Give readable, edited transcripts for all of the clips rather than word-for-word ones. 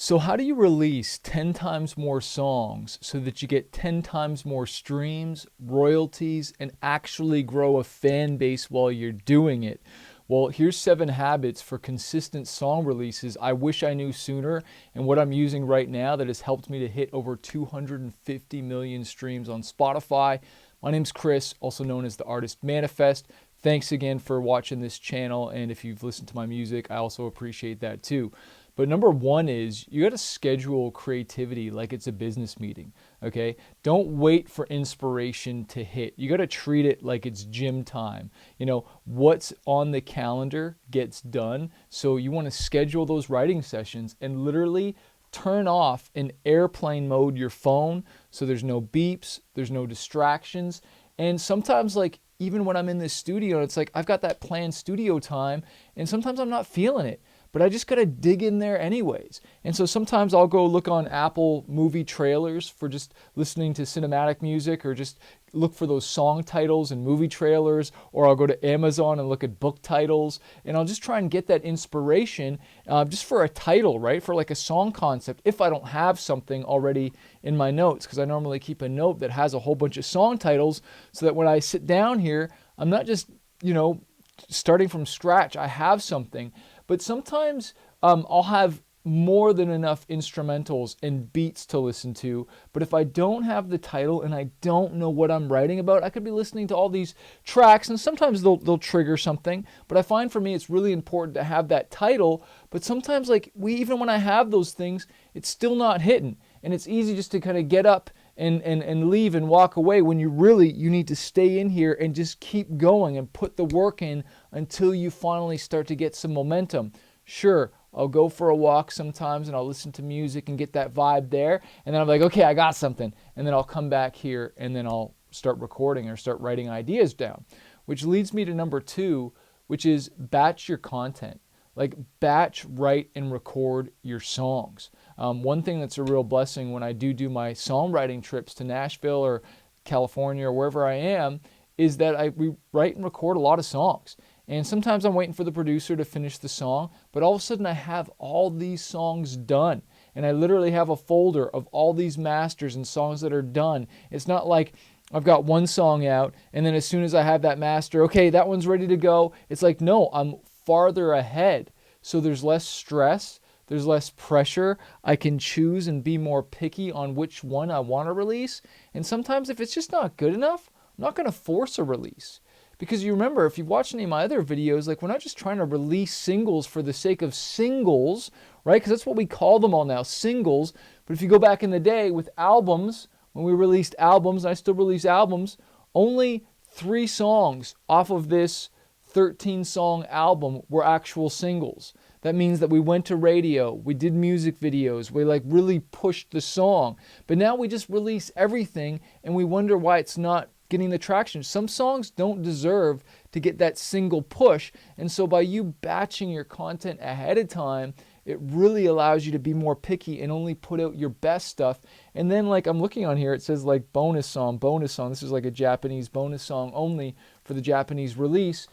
So how do you release 10 times more songs so that you get 10 times more streams, royalties, and actually grow a fan base while you're doing it? Well, here's 7 habits for consistent song releases I wish I knew sooner, and what I'm using right now that has helped me to hit over 250 million streams on Spotify. My name's Chris, also known as the artist Manafest. Thanks again for watching this channel, and if you've listened to my music, I also appreciate that too. But number one is you got to schedule creativity like it's a business meeting, okay? Don't wait for inspiration to hit. You got to treat it like it's gym time. You know, what's on the calendar gets done. So you want to schedule those writing sessions and literally turn off in airplane mode your phone so there's no beeps, there's no distractions. And sometimes, like, even when I'm in this studio, it's like I've got that planned studio time, and sometimes I'm not feeling it, but I just got to dig in there anyways. And so sometimes I'll go look on Apple movie trailers for just listening to cinematic music, or just look for those song titles and movie trailers, or I'll go to Amazon and look at book titles, and I'll just try and get that inspiration just for a title, right? For like a song concept, if I don't have something already in my notes, because I normally keep a note that has a whole bunch of song titles so that when I sit down here, I'm not just, starting from scratch. I have something. But sometimes I'll have more than enough instrumentals and beats to listen to. But if I don't have the title and I don't know what I'm writing about, I could be listening to all these tracks, and sometimes they'll trigger something. But I find for me it's really important to have that title. But sometimes, like, even when I have those things, it's still not hitting. And it's easy just to kind of get up and leave and walk away, when you need to stay in here and just keep going and put the work in until you finally start to get some momentum. Sure, I'll go for a walk sometimes and I'll listen to music and get that vibe there, and then I'm like, okay, I got something, and then I'll come back here and then I'll start recording or start writing ideas down, which leads me to number two, which is batch your content. Like, batch, write, and record your songs. One thing that's a real blessing when I do my songwriting trips to Nashville or California or wherever I am is that we write and record a lot of songs. And sometimes I'm waiting for the producer to finish the song, but all of a sudden I have all these songs done. And I literally have a folder of all these masters and songs that are done. It's not like I've got one song out and then as soon as I have that master, okay, that one's ready to go. It's like, no, I'm farther ahead. So there's less stress, there's less pressure. I can choose and be more picky on which one I want to release. And sometimes if it's just not good enough, I'm not going to force a release. Because you remember, if you've watched any of my other videos, like, we're not just trying to release singles for the sake of singles, right? Because that's what we call them all now, singles. But if you go back in the day with albums, when we released albums, and I still release albums, only 3 songs off of this 13-song album were actual singles. That means that we went to radio, we did music videos, we really pushed the song. But now we just release everything and we wonder why it's not getting the traction. Some songs don't deserve to get that single push. And so by you batching your content ahead of time, it really allows you to be more picky and only put out your best stuff. And then, like, I'm looking on here, it says like bonus song. This is like a Japanese bonus song only for the Japanese release.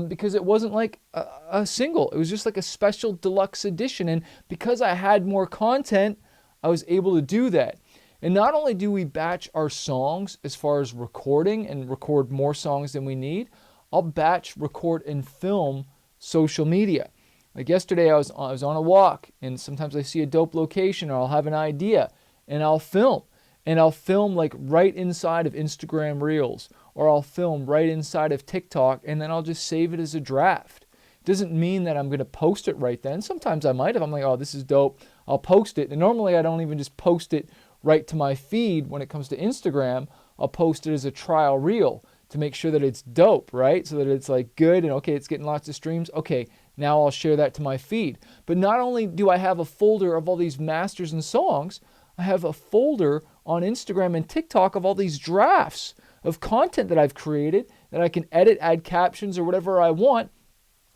Because it wasn't like a single. It was just like a special deluxe edition. And because I had more content, I was able to do that. And not only do we batch our songs as far as recording and record more songs than we need, I'll batch, record, and film social media. Like yesterday, I was on a walk, and sometimes I see a dope location, or I'll have an idea, and I'll film. And I'll film like right inside of Instagram Reels, or I'll film right inside of TikTok, and then I'll just save it as a draft. Doesn't mean that I'm going to post it right then. Sometimes I might, if I'm like, oh, this is dope, I'll post it. And normally I don't even just post it right to my feed when it comes to Instagram. I'll post it as a trial reel to make sure that it's dope, right? So that it's like good and okay, it's getting lots of streams. Okay, now I'll share that to my feed. But not only do I have a folder of all these masters and songs, I have a folder on Instagram and TikTok of all these drafts of content that I've created that I can edit, add captions, or whatever I want.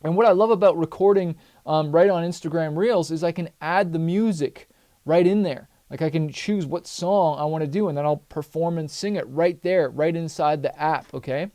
And what I love about recording right on Instagram Reels is I can add the music right in there. Like, I can choose what song I want to do, and then I'll perform and sing it right there, right inside the app, okay?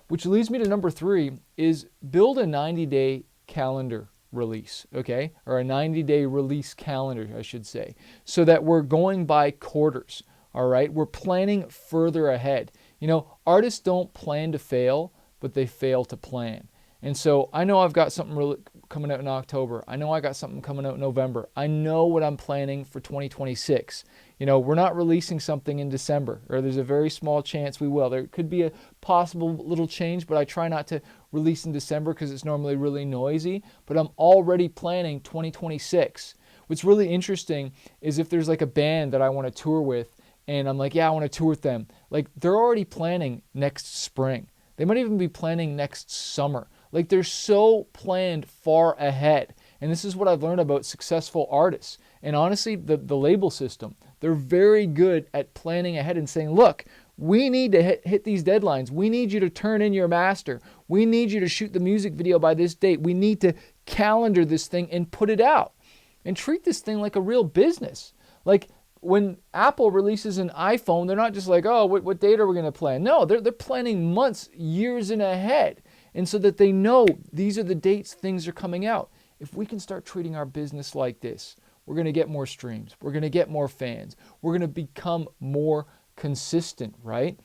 Which leads me to number 3 is build a 90-day calendar release, okay? Or a 90-day release calendar, I should say, so that we're going by quarters, all right? We're planning further ahead. You know, artists don't plan to fail, but they fail to plan. And so I know I've got something really coming out in October. I know I got something coming out in November. I know what I'm planning for 2026. You know, we're not releasing something in December, or there's a very small chance we will. There could be a possible little change, but I try not to release in December because it's normally really noisy. But I'm already planning 2026. What's really interesting is if there's like a band that I want to tour with, and I'm like, yeah, I want to tour with them. Like, they're already planning next spring. They might even be planning next summer. Like, they're so planned far ahead. And this is what I've learned about successful artists. And honestly, the label system, they're very good at planning ahead and saying, look, we need to hit these deadlines. We need you to turn in your master. We need you to shoot the music video by this date. We need to calendar this thing and put it out. And treat this thing like a real business. Like, when Apple releases an iPhone, they're not just like, oh, what date are we going to plan? No, they're planning months, years in ahead. And so that they know these are the dates things are coming out. If we can start treating our business like this, we're going to get more streams. We're going to get more fans. We're going to become more consistent, right?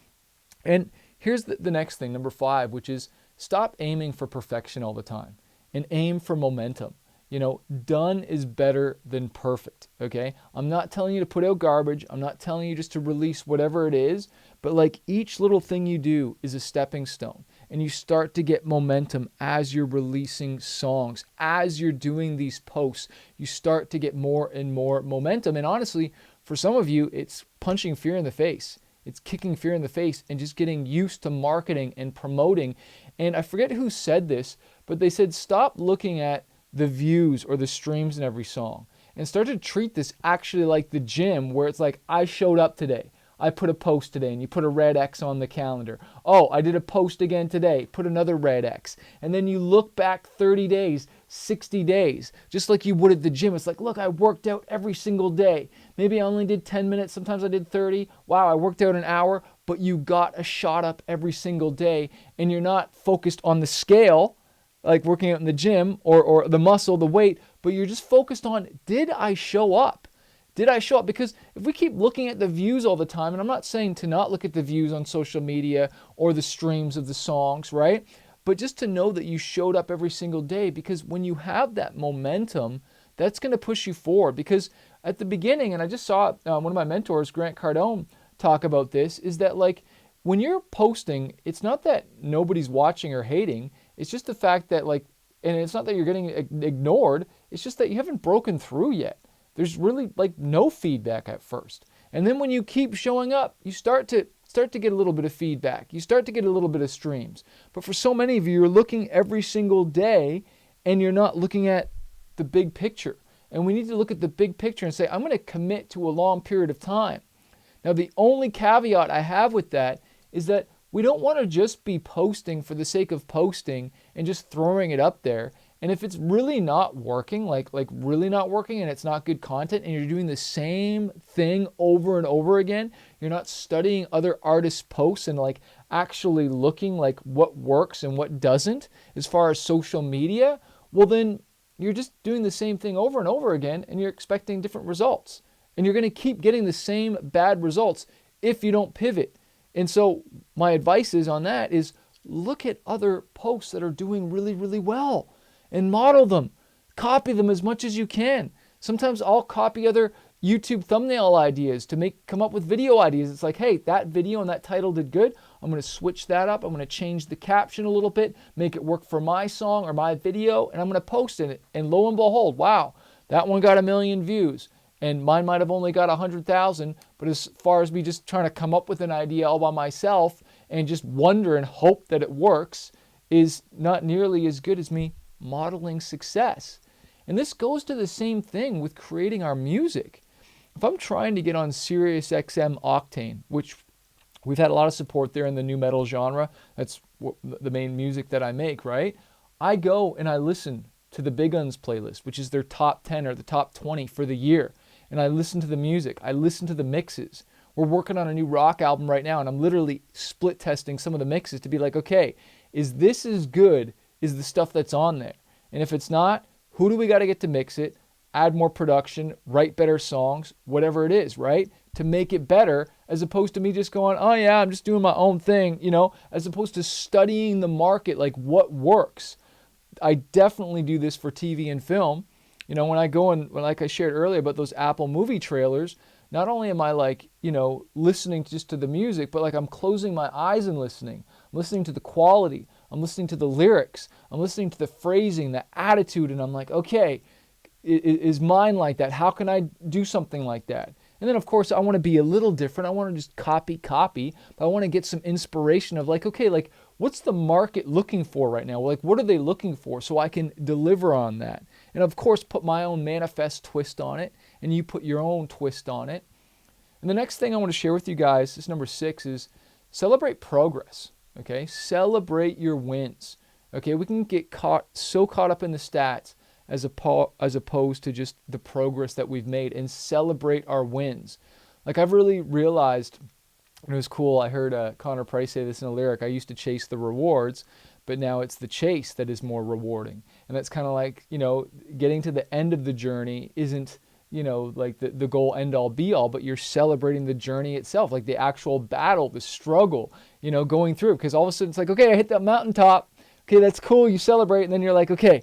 And here's the next thing, number 5, which is stop aiming for perfection all the time and aim for momentum. You know, done is better than perfect, okay? I'm not telling you to put out garbage. I'm not telling you just to release whatever it is, but like each little thing you do is a stepping stone. And you start to get momentum as you're releasing songs, as you're doing these posts, you start to get more and more momentum. And honestly, for some of you, it's punching fear in the face. It's kicking fear in the face and just getting used to marketing and promoting. And I forget who said this, but they said, stop looking at the views or the streams in every song and start to treat this actually like the gym, where it's like, I showed up today. I put a post today, and you put a red X on the calendar. Oh, I did a post again today. Put another red X. And then you look back 30 days, 60 days, just like you would at the gym. It's like, look, I worked out every single day. Maybe I only did 10 minutes. Sometimes I did 30. Wow, I worked out an hour, but you got a shot up every single day, and you're not focused on the scale, like working out in the gym, or the muscle, the weight, but you're just focused on, did I show up? Did I show up? Because if we keep looking at the views all the time, and I'm not saying to not look at the views on social media or the streams of the songs, right? But just to know that you showed up every single day, because when you have that momentum, that's going to push you forward. Because at the beginning, and I just saw one of my mentors, Grant Cardone, talk about this, is that like when you're posting, it's not that nobody's watching or hating. It's just the fact that like, and it's not that you're getting ignored. It's just that you haven't broken through yet. There's really like no feedback at first. And then when you keep showing up, you start to get a little bit of feedback. You start to get a little bit of streams. But for so many of you, you're looking every single day and you're not looking at the big picture. And we need to look at the big picture and say, I'm going to commit to a long period of time. Now, the only caveat I have with that is that we don't want to just be posting for the sake of posting and just throwing it up there. And if it's really not working, like really not working, and it's not good content, and you're doing the same thing over and over again, you're not studying other artists' posts and like actually looking like what works and what doesn't as far as social media, well then you're just doing the same thing over and over again and you're expecting different results. And you're going to keep getting the same bad results if you don't pivot. And so my advice is on that is look at other posts that are doing really, really well and model them. Copy them as much as you can. Sometimes I'll copy other YouTube thumbnail ideas to come up with video ideas. It's like, hey, that video and that title did good. I'm going to switch that up. I'm going to change the caption a little bit, make it work for my song or my video, and I'm going to post it. And lo and behold, wow, that one got 1 million views. And mine might have only got 100,000, but as far as me just trying to come up with an idea all by myself and just wonder and hope that it works is not nearly as good as me modeling success. And this goes to the same thing with creating our music. If I'm trying to get on Sirius XM Octane, which we've had a lot of support there in the new metal genre, that's the main music that I make, right? I go and I listen to the Big Guns playlist, which is their top 10 or the top 20 for the year. And I listen to the music. I listen to the mixes. We're working on a new rock album right now, and I'm literally split testing some of the mixes to be like, okay, is this as good as the stuff that's on there? And if it's not, Who do we got to get to mix it, add more production, write better songs, whatever it is, right? To make it better, as opposed to me just going, oh yeah, I'm just doing my own thing, as opposed to studying the market, like what works. I definitely do this for TV and film. When I go and, like I shared earlier about those Apple movie trailers, not only am I like, listening just to the music, but like I'm closing my eyes and listening. I'm listening to the quality. I'm listening to the lyrics. I'm listening to the phrasing, the attitude, and I'm like, okay, is mine like that? How can I do something like that? And then, of course, I want to be a little different. I want to just copy, but I want to get some inspiration of like, okay, like what's the market looking for right now? Like, what are they looking for so I can deliver on that? And of course, put my own Manafest twist on it, and you put your own twist on it. And the next thing I want to share with you guys, this number 6, is celebrate progress, okay? Celebrate your wins, okay? We can get so caught up in the stats as opposed to just the progress that we've made, and celebrate our wins. Like I've really realized, and it was cool, I heard Connor Price say this in a lyric, I used to chase the rewards, but now it's the chase that is more rewarding. And that's kind of like, getting to the end of the journey isn't, like the goal end all be all, but you're celebrating the journey itself, like the actual battle, the struggle, going through. Because all of a sudden it's like, okay, I hit that mountaintop. Okay, that's cool. You celebrate. And then you're like, okay,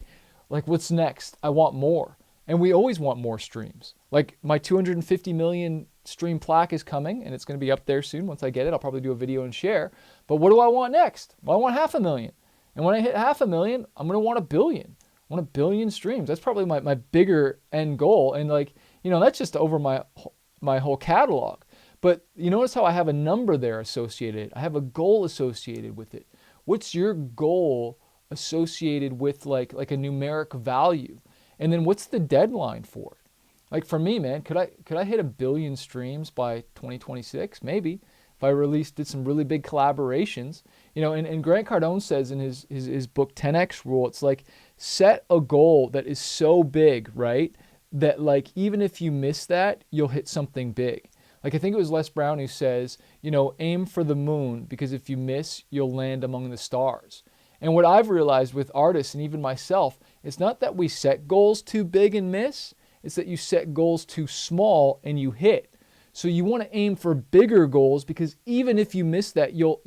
like what's next? I want more. And we always want more streams. Like my 250 million stream plaque is coming, and it's going to be up there soon. Once I get it, I'll probably do a video and share. But what do I want next? Well, I want 500,000. And when I hit 500,000, I'm going to want 1 billion. I want 1 billion streams. That's probably my bigger end goal. And like, that's just over my whole catalog. But you notice how I have a number there associated. I have a goal associated with it. What's your goal associated with like a numeric value? And then what's the deadline for it? Like for me, man, could I hit 1 billion streams by 2026? Maybe. If I did some really big collaborations, and Grant Cardone says in his book 10X Rule, it's like set a goal that is so big, right? That like even if you miss that, you'll hit something big. Like I think it was Les Brown who says, aim for the moon, because if you miss, you'll land among the stars. And what I've realized with artists and even myself, it's not that we set goals too big and miss, it's that you set goals too small and you hit. So you want to aim for bigger goals, because even if you miss that, you'll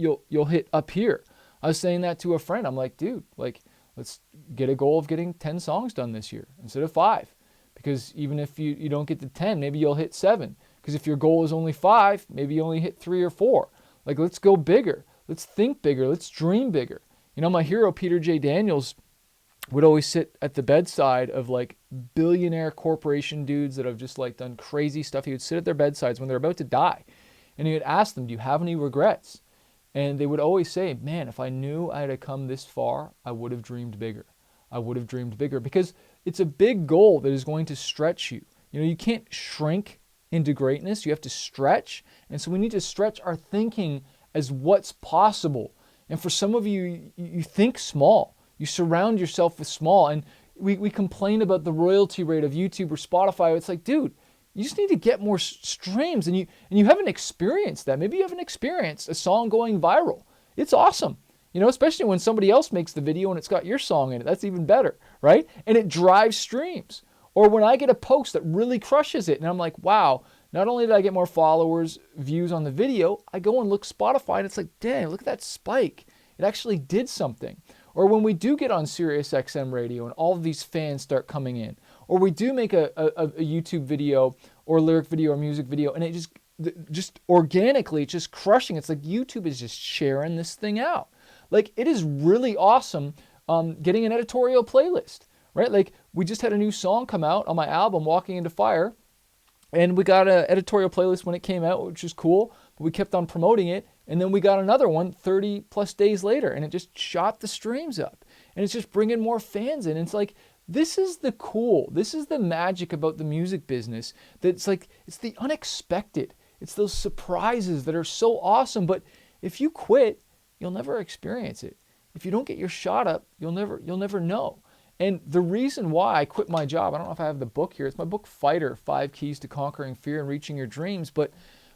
hit up here. I was saying that to a friend. I'm like, dude, like let's get a goal of getting 10 songs done this year instead of 5. Because even if you don't get to 10, maybe you'll hit 7. Because if your goal is only 5, maybe you only hit 3 or 4. Like let's go bigger. Let's think bigger. Let's dream bigger. My hero, Peter J. Daniels, would always sit at the bedside of like billionaire corporation dudes that have just like done crazy stuff. He would sit at their bedsides when they're about to die, and he would ask them, do you have any regrets? And they would always say, man, if I knew I had come this far, I would have dreamed bigger. I would have dreamed bigger, because it's a big goal that is going to stretch you. You can't shrink into greatness. You have to stretch. And so we need to stretch our thinking as what's possible. And for some of you, you think small. You surround yourself with small. And we complain about the royalty rate of YouTube or Spotify. It's like, dude, you just need to get more streams. And you haven't experienced that. Maybe you haven't experienced a song going viral. It's awesome. Especially when somebody else makes the video and it's got your song in it. That's even better, right? And it drives streams. Or when I get a post that really crushes it and I'm like, wow, not only did I get more followers, views on the video, I go and look Spotify and it's like, dang, look at that spike. It actually did something. Or when we do get on Sirius XM radio and all of these fans start coming in, or we do make a YouTube video or lyric video or music video, and it just organically, it's just crushing. It's like YouTube is just sharing this thing out. Like it is really awesome getting an editorial playlist, right? Like we just had a new song come out on my album, Walking Into Fire, and we got an editorial playlist when it came out, which is cool, but we kept on promoting it. And then we got another one 30 plus days later, and it just shot the streams up. And it's just bringing more fans in. And it's like, this is the magic about the music business. That's like, it's the unexpected. It's those surprises that are so awesome. But if you quit, you'll never experience it. If you don't get your shot up, you'll never know. And the reason why I quit my job, I don't know if I have the book here. It's my book, Fighter, 5 Keys to Conquering Fear and Reaching Your Dreams. But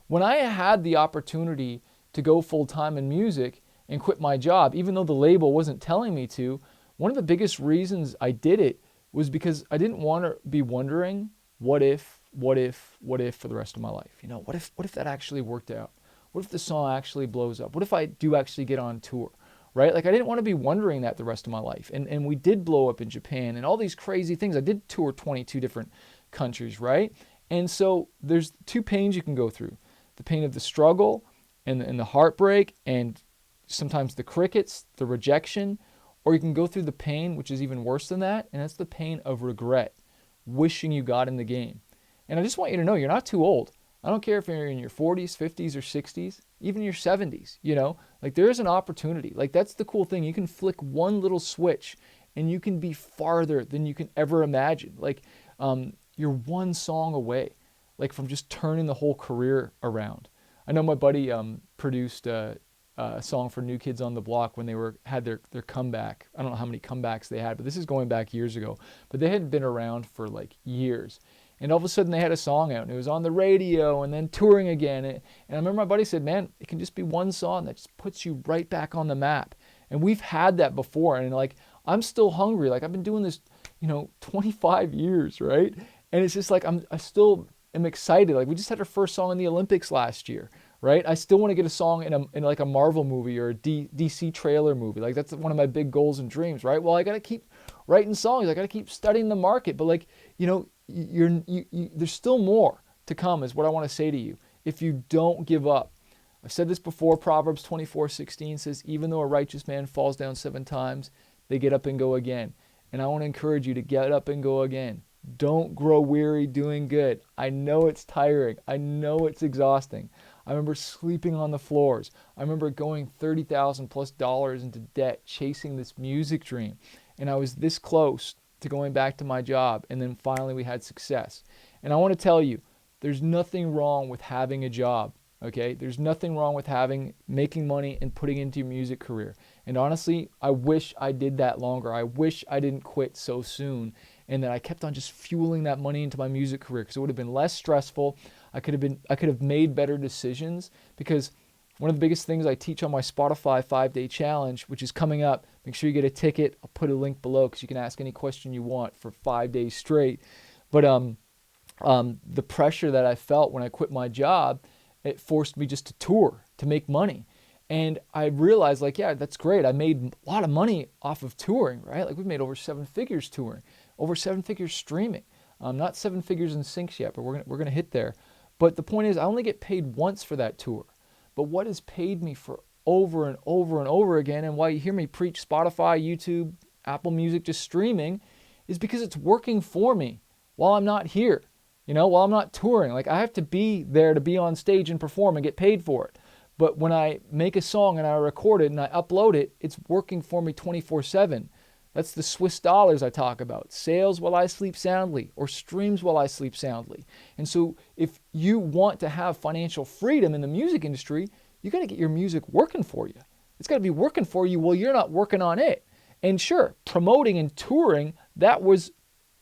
when I had the opportunity to go full-time in music and quit my job, even though the label wasn't telling me to, one of the biggest reasons I did it was because I didn't want to be wondering what if for the rest of my life. What if that actually worked out? What if the song actually blows up? What if I do actually get on tour? Right? Like I didn't want to be wondering that the rest of my life. And we did blow up in Japan and all these crazy things. I did tour 22 different countries, right? And so there's two pains you can go through. The pain of the struggle and the heartbreak and sometimes the crickets, the rejection, or you can go through the pain, which is even worse than that, and that's the pain of regret, wishing you got in the game. And I just want you to know you're not too old. I don't care if you're in your 40s, 50s, or 60s, even your 70s, like there is an opportunity. Like that's the cool thing. You can flick one little switch and you can be farther than you can ever imagine. Like you're one song away, like from just turning the whole career around. I know my buddy produced a song for New Kids on the Block when they had their comeback. I don't know how many comebacks they had, but this is going back years ago. But they had been around for like years. And all of a sudden they had a song out and it was on the radio and then touring again. And I remember my buddy said, man, it can just be one song that just puts you right back on the map. And we've had that before. And like, I'm still hungry. Like I've been doing this, 25 years, right? And it's just like, I still am excited. Like we just had our first song in the Olympics last year, right? I still want to get a song in like a Marvel movie or a DC trailer movie. Like that's one of my big goals and dreams, right? Well, I got to keep writing songs. I got to keep studying the market. But like, there's still more to come is what I want to say to you. If you don't give up. I've said this before, Proverbs 24:16 says, even though a righteous man falls down 7 times, they get up and go again. And I want to encourage you to get up and go again. Don't grow weary doing good. I know it's tiring. I know it's exhausting. I remember sleeping on the floors. I remember going $30,000+ into debt, chasing this music dream. And I was this close to going back to my job. And then finally we had success. And I want to tell you, there's nothing wrong with having a job. Okay, there's nothing wrong with making money and putting into your music career. And honestly, I wish I did that longer. I wish I didn't quit so soon and that I kept on just fueling that money into my music career because it would have been less stressful. I could have made better decisions because one of the biggest things I teach on my Spotify 5-day challenge, which is coming up, make sure you get a ticket. I'll put a link below because you can ask any question you want for 5 days straight. But the pressure that I felt when I quit my job, it forced me just to tour, to make money. And I realized like, yeah, that's great. I made a lot of money off of touring, right? Like we've made over 7 figures touring, over 7 figures streaming. Not 7 figures in syncs yet, but we're gonna hit there. But the point is I only get paid once for that tour. But what has paid me for over and over and over again, and why you hear me preach Spotify, YouTube, Apple Music, just streaming, is because it's working for me while I'm not here. While I'm not touring. Like I have to be there to be on stage and perform and get paid for it. But when I make a song and I record it and I upload it, it's working for me 24/7. That's the Swiss dollars I talk about. Sales while I sleep soundly, or streams while I sleep soundly. And so if you want to have financial freedom in the music industry, you got to get your music working for you. It's got to be working for you while you're not working on it. And sure, promoting and touring, that was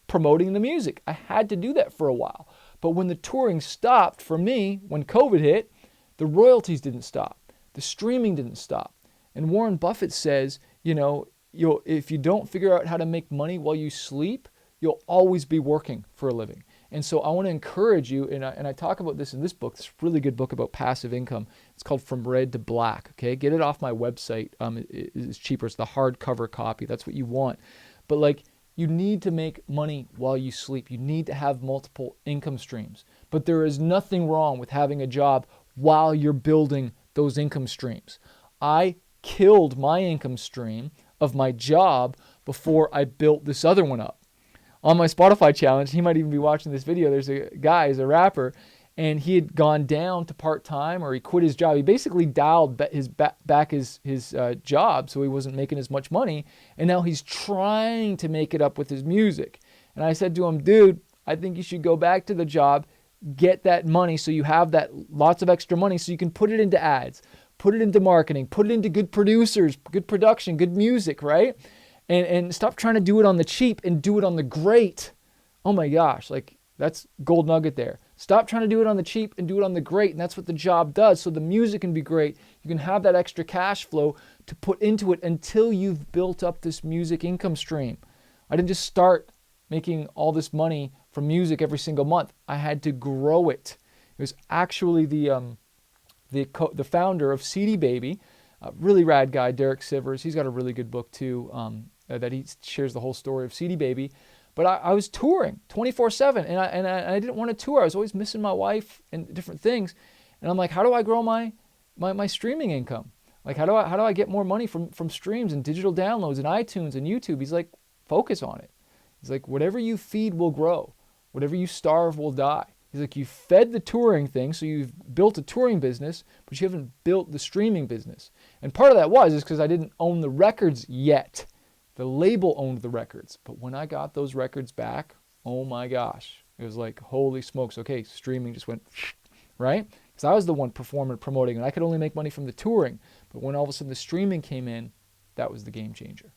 promoting the music. I had to do that for a while. But when the touring stopped for me, when COVID hit, the royalties didn't stop. The streaming didn't stop. And Warren Buffett says, if you don't figure out how to make money while you sleep, you'll always be working for a living. And so I want to encourage you, and I talk about this in this book, this really good book about passive income. It's called From Red to Black. Okay, get it off my website. It's cheaper. It's the hardcover copy. That's what you want. But you need to make money while you sleep. You need to have multiple income streams. But there is nothing wrong with having a job while you're building those income streams. I killed my income stream of my job before I built this other one up. On my Spotify challenge, he might even be watching this video. There's a guy, he's a rapper, and he had gone down to part-time, or he quit his job. He basically dialed back his job, so he wasn't making as much money, and now he's trying to make it up with his music. And I said to him, dude, I think you should go back to the job, get that money so you have that lots of extra money so you can put it into ads, put it into marketing, put it into good producers, good production, good music, right? And stop trying to do it on the cheap and do it on the great. Oh my gosh, that's gold nugget there. Stop trying to do it on the cheap and do it on the great. And that's what the job does. So the music can be great. You can have that extra cash flow to put into it until you've built up this music income stream. I didn't just start making all this money from music every single month. I had to grow it. It was actually the founder of CD Baby, a really rad guy, Derek Sivers. He's got a really good book too, that he shares the whole story of CD Baby. But I was touring 24/7, and I didn't want to tour. I was always missing my wife and different things. And I'm like, how do I grow my streaming income? Like, how do I get more money from streams and digital downloads and iTunes and YouTube? He's like, focus on it. He's like, whatever you feed will grow. Whatever you starve will die. He's like, you fed the touring thing, so you've built a touring business, but you haven't built the streaming business. And part of that is because I didn't own the records yet. The label owned the records. But when I got those records back, oh my gosh, it was like, holy smokes. Okay, streaming just went, right? Because I was the one performing, promoting, and I could only make money from the touring. But when all of a sudden the streaming came in, that was the game changer.